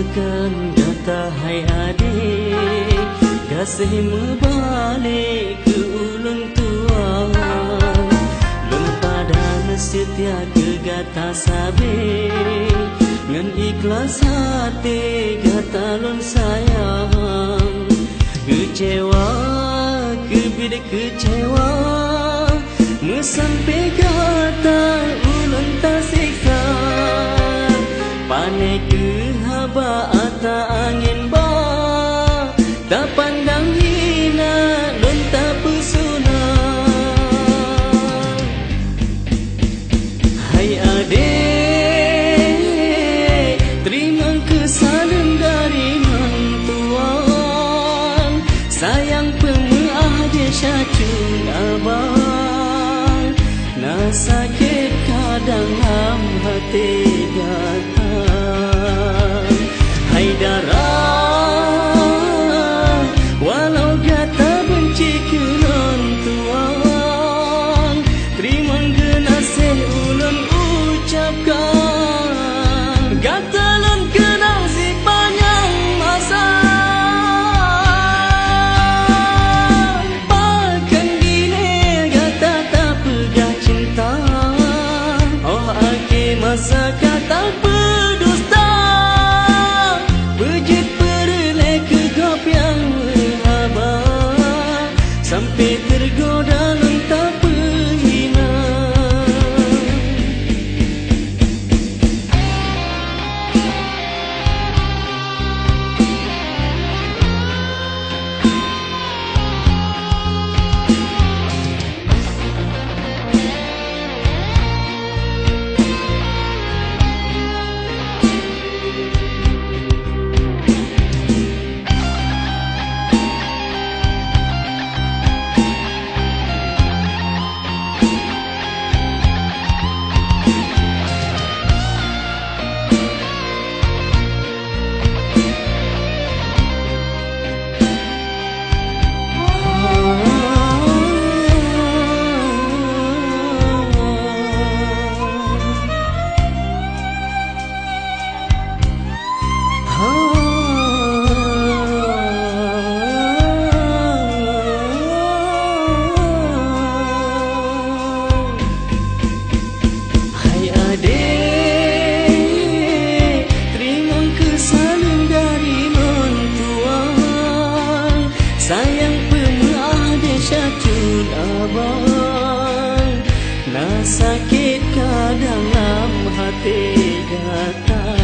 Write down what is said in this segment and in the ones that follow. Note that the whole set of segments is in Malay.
akan kata hai adik, kasih membalik ke ulun tua. Lun padan setia ke gata sabe, ngan ikhlas hati gata lun sayang. Kecewa, kebida kecewa, sampai kata ulun tak siksa. Panik ke haba ata angin ba, tak pandang hina lun tak pesona. Hai adik, terima kesalam dari mentuan. Sayang pemuah dia syacun abang, nak sakit kadang dalam hati gata. Hai darah, walau gata benci ke non tuan, terima genasih ulun ucapkan. Gata lun kenang sepanjang masa, bahkan gini gata tak pegang cinta. Oh akhir masa kata berdusta, bejit perlek ke gop yang haba, sampai tergoda lun tak perhina. Sayang pemuah dia syacun abang, nak sakit kadang dalam hati gata.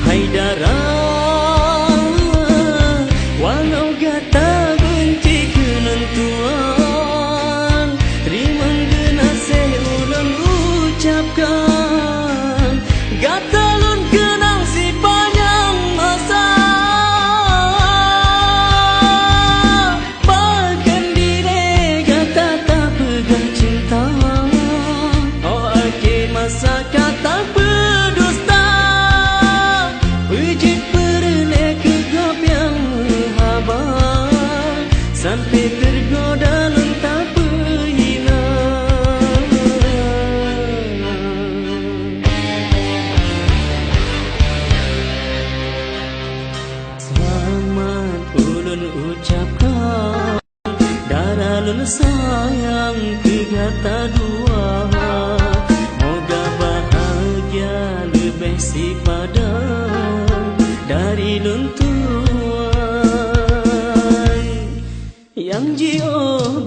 Hai darah, walau gata benci ke non tuan, terima genasih ulun ucapkan. Gata lun kenang sepanjang masa, masa kata berdusta, bejit perlek ke gop yang haba, sampai tergoda lun tak perhina. Selamat ulun ucapkan, darah lun sayang ke gata dua. Lebih si padan dari lun tuan, yang jio